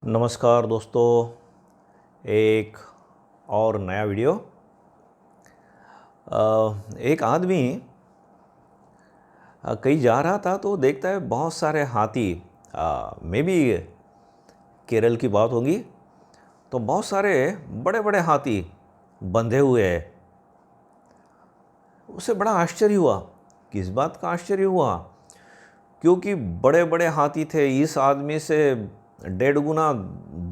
नमस्कार दोस्तों, एक और नया वीडियो। एक आदमी कहीं जा रहा था तो देखता है बहुत सारे हाथी। मे बी केरल की बात होगी। तो बहुत सारे बड़े बड़े हाथी बंधे हुए हैं। उसे बड़ा आश्चर्य हुआ। किस बात का आश्चर्य हुआ? क्योंकि बड़े बड़े हाथी थे। इस आदमी से 1.5 गुना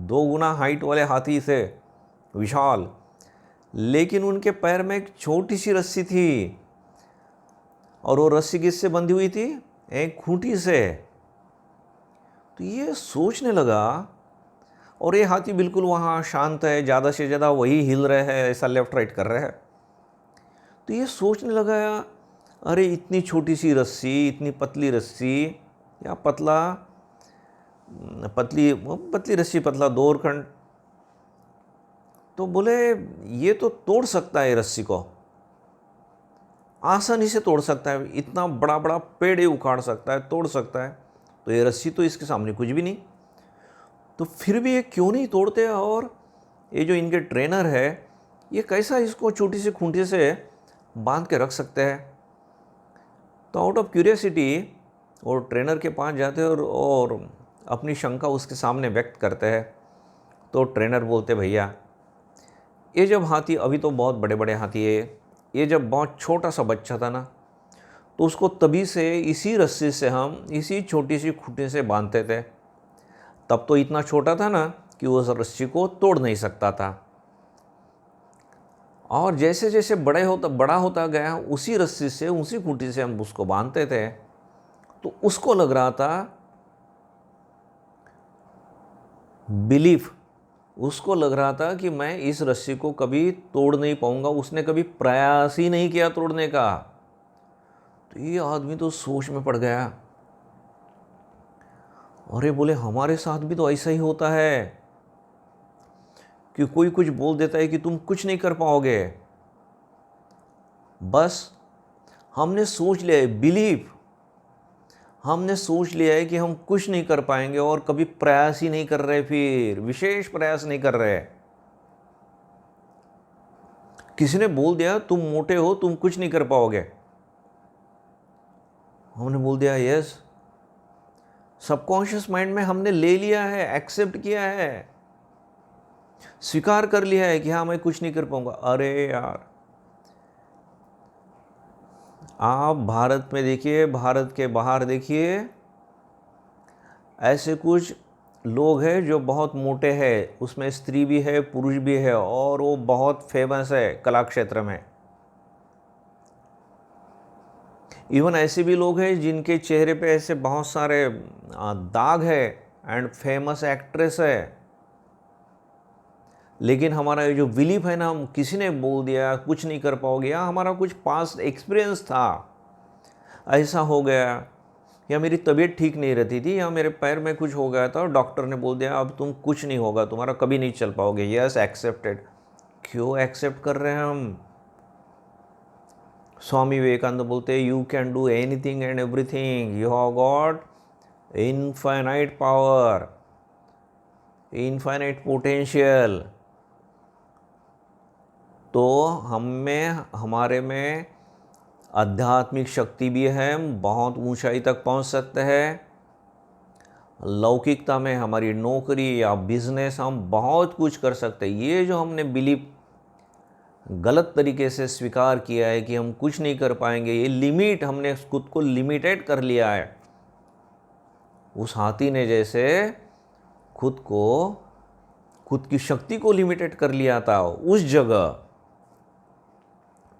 2 गुना हाइट वाले हाथी थे, विशाल। लेकिन उनके पैर में एक छोटी सी रस्सी थी, और वो रस्सी किससे बंधी हुई थी? एक खूंटी से। तो ये सोचने लगा, और ये हाथी बिल्कुल वहाँ शांत है, ज़्यादा से ज़्यादा वही हिल रहे हैं, ऐसा लेफ्ट राइट कर रहे हैं। तो ये सोचने लगा, अरे इतनी छोटी सी रस्सी, इतनी पतली रस्सी, या पतली पतली रस्सी, पतला दोरखंड। तो बोले ये तो तोड़ सकता है, रस्सी को आसानी से तोड़ सकता है, इतना बड़ा बड़ा पेड़ ही उखाड़ सकता है, तोड़ सकता है। तो ये रस्सी तो इसके सामने कुछ भी नहीं। तो फिर भी ये क्यों नहीं तोड़ते? और ये जो इनके ट्रेनर है, ये कैसा इसको छोटी सी खूंटी से बांध के रख सकते हैं? तो आउट ऑफ क्यूरियोसिटी वो ट्रेनर के पास जाते हैं और अपनी शंका उसके सामने व्यक्त करते हैं। तो ट्रेनर बोलते, भैया ये जब हाथी, अभी तो बहुत बड़े बड़े हाथी है, ये जब बहुत छोटा सा बच्चा था ना, तो उसको तभी से इसी रस्सी से हम इसी छोटी सी खूंटी से बांधते थे। तब तो इतना छोटा था ना कि वो उस रस्सी को तोड़ नहीं सकता था। और जैसे जैसे बड़ा होता गया, उसी रस्सी से, उसी खूंटी से हम उसको बांधते थे। तो उसको लग रहा था, बिलीफ, उसको लग रहा था कि मैं इस रस्सी को कभी तोड़ नहीं पाऊंगा। उसने कभी प्रयास ही नहीं किया तोड़ने का। तो ये आदमी तो सोच में पड़ गया। अरे बोले, हमारे साथ भी तो ऐसा ही होता है कि कोई कुछ बोल देता है कि तुम कुछ नहीं कर पाओगे। बस हमने सोच लिया है, बिलीव, हमने सोच लिया है कि हम कुछ नहीं कर पाएंगे, और कभी प्रयास ही नहीं कर रहे, फिर विशेष प्रयास नहीं कर रहे। किसी ने बोल दिया तुम मोटे हो, तुम कुछ नहीं कर पाओगे। हमने बोल दिया यस, सबकॉन्शियस माइंड में हमने ले लिया है, एक्सेप्ट किया है, स्वीकार कर लिया है कि हाँ मैं कुछ नहीं कर पाऊंगा। अरे यार, आप भारत में देखिए, भारत के बाहर देखिए, ऐसे कुछ लोग हैं जो बहुत मोटे हैं, उसमें स्त्री भी है, पुरुष भी है, और वो बहुत फेमस है कला क्षेत्र में। इवन ऐसे भी लोग हैं जिनके चेहरे पे ऐसे बहुत सारे दाग है, एंड फेमस एक्ट्रेस है। लेकिन हमारा ये जो बिलीफ है ना, हम किसी ने बोल दिया कुछ नहीं कर पाओगे, या हमारा कुछ पास्ट एक्सपीरियंस था, ऐसा हो गया, या मेरी तबीयत ठीक नहीं रहती थी, या मेरे पैर में कुछ हो गया था और डॉक्टर ने बोल दिया अब तुम कुछ नहीं होगा, तुम्हारा कभी नहीं चल पाओगे। Yes, accepted. क्यों एक्सेप्ट कर रहे हैं हम? स्वामी विवेकानंद बोलते हैं, you can do anything and everything, you have got infinite power, infinite potential. तो हमारे में आध्यात्मिक शक्ति भी है, हम बहुत ऊंचाई तक पहुंच सकते हैं। लौकिकता में हमारी नौकरी या बिजनेस, हम बहुत कुछ कर सकते हैं। ये जो हमने बिलीव गलत तरीके से स्वीकार किया है कि हम कुछ नहीं कर पाएंगे, ये लिमिट, हमने खुद को लिमिटेड कर लिया है। उस हाथी ने जैसे खुद की शक्ति को लिमिटेड कर लिया था उस जगह,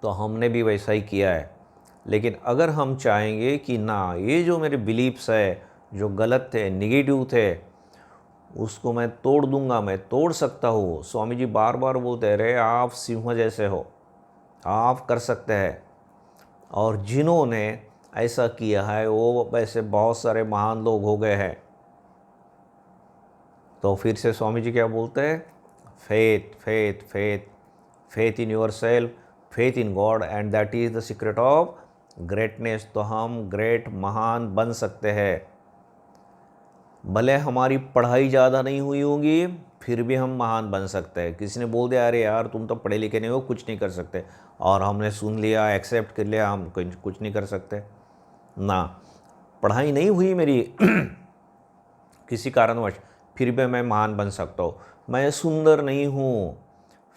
तो हमने भी वैसा ही किया है। लेकिन अगर हम चाहेंगे कि ना, ये जो मेरे बिलीफ्स है जो गलत थे, निगेटिव थे, उसको मैं तोड़ दूंगा, मैं तोड़ सकता हूँ। स्वामी जी बार बार बोलते रहे, आप सिंह जैसे हो, आप कर सकते हैं। और जिन्होंने ऐसा किया है वो वैसे बहुत सारे महान लोग हो गए हैं। तो फिर से स्वामी जी क्या बोलते हैं? Faith, faith, faith, faith in your self, faith in God, and that is the secret of greatness. तो हम ग्रेट, महान बन सकते हैं। भले हमारी पढ़ाई ज़्यादा नहीं हुई होगी, फिर भी हम महान बन सकते हैं। किसी ने बोल दिया अरे यार तुम तो पढ़े लिखे नहीं हो, कुछ नहीं कर सकते, और हमने सुन लिया, एक्सेप्ट कर लिया, हम कुछ नहीं कर सकते ना। पढ़ाई नहीं हुई मेरी किसी कारणवश, फिर भी मैं महान बन सकता हूँ। मैं सुंदर नहीं हूँ,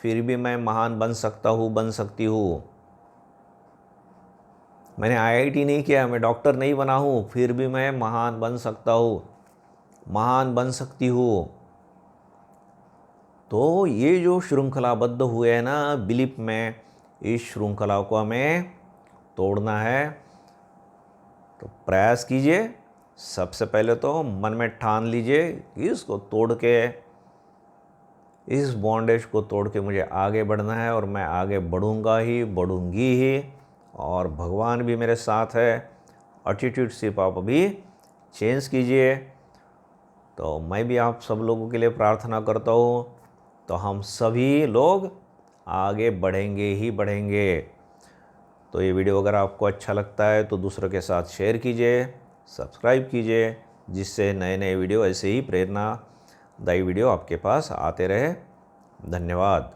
फिर भी मैं महान बन सकता हूँ, बन सकती हूँ। मैंने आईआईटी नहीं किया, मैं डॉक्टर नहीं बना हूँ, फिर भी मैं महान बन सकता हूँ, महान बन सकती हूँ। तो ये जो श्रृंखलाबद्ध हुए हैं ना बिलीफ में, इस श्रृंखला को हमें तोड़ना है। तो प्रयास कीजिए। सबसे पहले तो मन में ठान लीजिए कि इसको तोड़ के, इस बॉन्डेज को तोड़ के मुझे आगे बढ़ना है, और मैं आगे बढ़ूंगा ही, बढ़ूंगी ही, और भगवान भी मेरे साथ है। एटीट्यूड सिर्फ आप अभी चेंज कीजिए। तो मैं भी आप सब लोगों के लिए प्रार्थना करता हूँ, तो हम सभी लोग आगे बढ़ेंगे ही बढ़ेंगे। तो ये वीडियो अगर आपको अच्छा लगता है तो दूसरों के साथ शेयर कीजिए, सब्सक्राइब कीजिए, जिससे नए नए वीडियो, ऐसे ही प्रेरणादायी वीडियो आपके पास आते रहे। धन्यवाद।